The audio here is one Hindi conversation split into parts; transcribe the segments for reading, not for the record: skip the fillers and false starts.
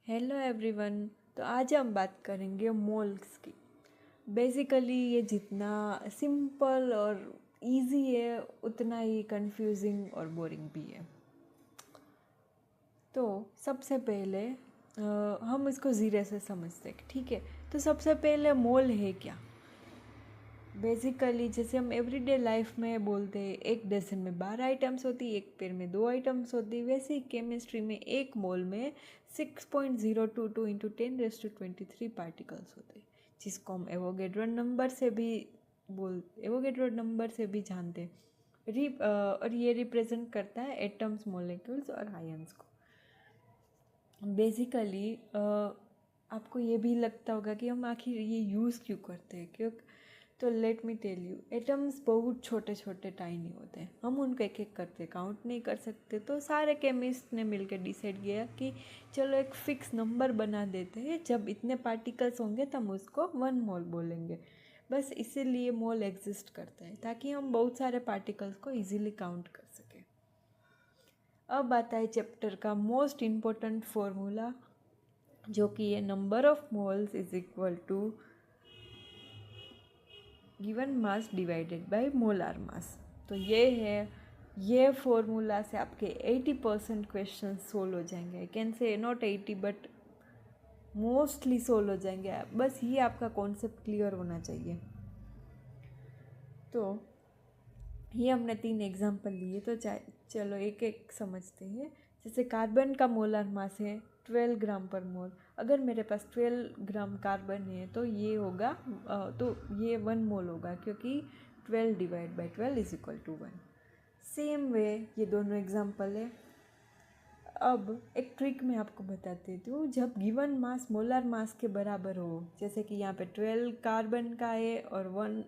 Hello everyone. तो आज हम बात करेंगे मोल्स की। बेसिकली ये जितना सिंपल और इजी है उतना ही कंफ्यूजिंग और बोरिंग भी है। तो सबसे पहले हम इसको ज़ीरो से समझते हैं, ठीक है। तो सबसे पहले मोल है क्या। बेसिकली जैसे हम एवरीडे लाइफ में बोलते हैं एक डजन में 12 आइटम्स होती, एक पेड़ में 2 आइटम्स होती, वैसे ही केमिस्ट्री में एक मोल में 6.022 इंटू 10⁻23 पार्टिकल्स होते, जिसको हम एवोगेड्रो नंबर से भी जानते हैं। और ये रिप्रेजेंट करता है एटम्स, मॉलिक्यूल्स और आयंस को। बेसिकली आपको ये भी लगता होगा कि हम आखिर ये यूज़ क्यों करते हैं, क्योंकि तो let me tell you, atoms बहुत छोटे छोटे टाइनी होते हैं, हम उनको एक एक करके काउंट नहीं कर सकते। तो सारे केमिस्ट ने मिलकर डिसाइड किया कि चलो एक फिक्स नंबर बना देते हैं, जब इतने पार्टिकल्स होंगे तब हम उसको 1 मोल बोलेंगे। बस इसीलिए मोल एग्जिस्ट करता है, ताकि हम बहुत सारे पार्टिकल्स को इजीली काउंट कर सकें। अब आता है चैप्टर का मोस्ट इम्पोर्टेंट फॉर्मूला, जो कि ये number of moles is equal to given mass divided by molar mass. तो ये फॉर्मूला से आपके 80% क्वेश्चन सोल्व हो जाएंगे। I can say not 80 but mostly solve हो जाएंगे। बस ये आपका कॉन्सेप्ट क्लियर होना चाहिए। तो ये हमने 3 एग्जांपल लिए, तो चलो एक एक समझते हैं। जैसे कार्बन का मोलार मास है 12 ग्राम पर मोल। अगर मेरे पास 12 ग्राम कार्बन है तो ये होगा तो ये 1 मोल होगा, क्योंकि 12 divide by 12 is equal to 1। Same way ये दोनों एग्जांपल है। अब एक ट्रिक मैं आपको बता देती हूँ। जब गिवन मास मोलार मास के बराबर हो, जैसे कि यहाँ पे 12 कार्बन का है और 1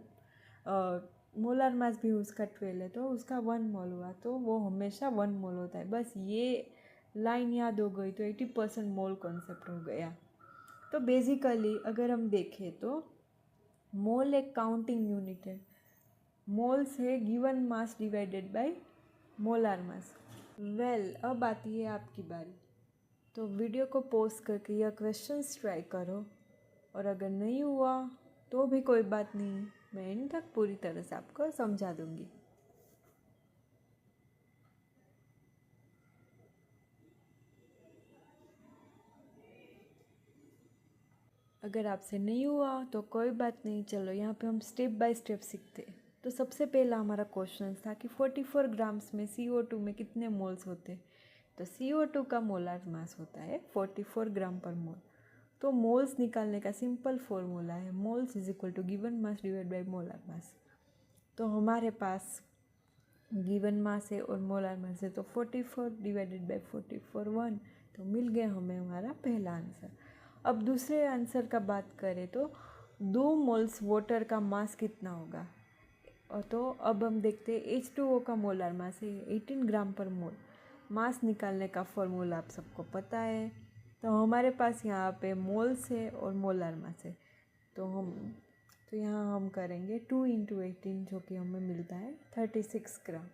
मोलार मास भी उसका 12 है, तो उसका 1 मोल हुआ, तो वो हमेशा 1 मोल होता है। बस ये लाइन याद हो गई तो 80% मोल कॉन्सेप्ट हो गया। तो बेसिकली अगर हम देखें तो मोल एक काउंटिंग यूनिट है। मोल्स है given mass divided by molar मास। अब आती है आपकी बारी। तो वीडियो को पॉज करके यह क्वेश्चंस ट्राई करो, और अगर नहीं हुआ तो भी कोई बात नहीं, मैं एंड तक पूरी तरह से आपको समझा दूंगी। अगर आपसे नहीं हुआ तो कोई बात नहीं, चलो यहाँ पे हम स्टेप बाय स्टेप सीखते हैं। तो सबसे पहला हमारा क्वेश्चन था कि 44 ग्राम्स में CO2 में कितने मोल्स होते। तो CO2 का मोलार मास होता है 44 ग्राम पर मोल। तो मोल्स निकालने का सिंपल फॉर्मूला है moles is equal to given mass divide by molar mass. तो हमारे पास गिवन मास है और मोलार मास है, तो 44 डिवाइडेड बाय 44 1, तो मिल गया हमें हमारा पहला आंसर। अब दूसरे आंसर का बात करें तो 2 मोल्स वाटर का मास कितना होगा। और तो अब हम देखते हैं H2O का मोलार मास है 18 ग्राम पर मोल। मास निकालने का फॉर्मूला आप सबको पता है। तो हमारे पास यहाँ पे मोल्स है और मोलार मास है, तो यहाँ हम करेंगे 2 इंटू 18, जो कि हमें मिलता है 36 ग्राम।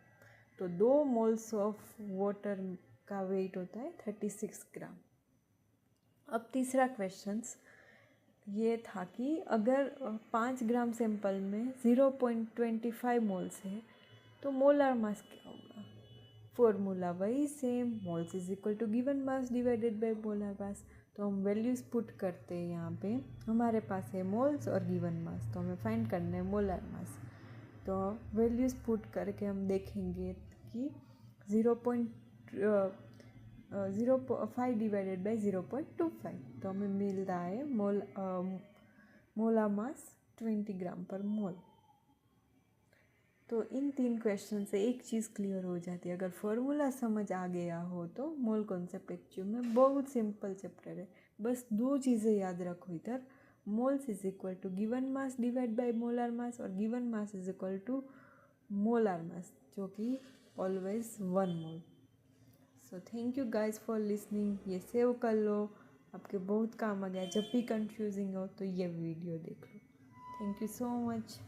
तो 2 मोल्स ऑफ वाटर का वेट होता है 36 ग्राम। अब तीसरा क्वेश्चंस ये था कि अगर 5 ग्राम सैंपल में 0.25 मोल्स है तो मोलार मास क्या होगा। फॉर्मूला वही same, moles is equal to given mass divided by molar mass. तो हम वैल्यूज़ पुट करते हैं यहाँ पे। हमारे पास है मोल्स और गिवन मास, तो हमें फाइंड करना है मोलार मास। तो वैल्यूज़ पुट करके हम देखेंगे कि 0.05 डिवाइडेड बाई 0.25, तो हमें मिल रहा है मोलार मास 20 ग्राम पर मोल। तो इन 3 क्वेश्चन से एक चीज़ क्लियर हो जाती है, अगर फॉर्मूला समझ आ गया हो तो मोल कॉन्सेप्ट एक्चुअल में बहुत सिंपल चैप्टर है। बस 2 चीज़ें याद रखो इधर, moles is equal to given mass divide by molar mass, और given mass is equal to molar mass, जो कि always 1 mole. So thank you guys for listening. ये सेव कर लो, आपके बहुत काम आ गया। जब भी कंफ्यूजिंग हो तो ये वीडियो देख लो। Thank you so much.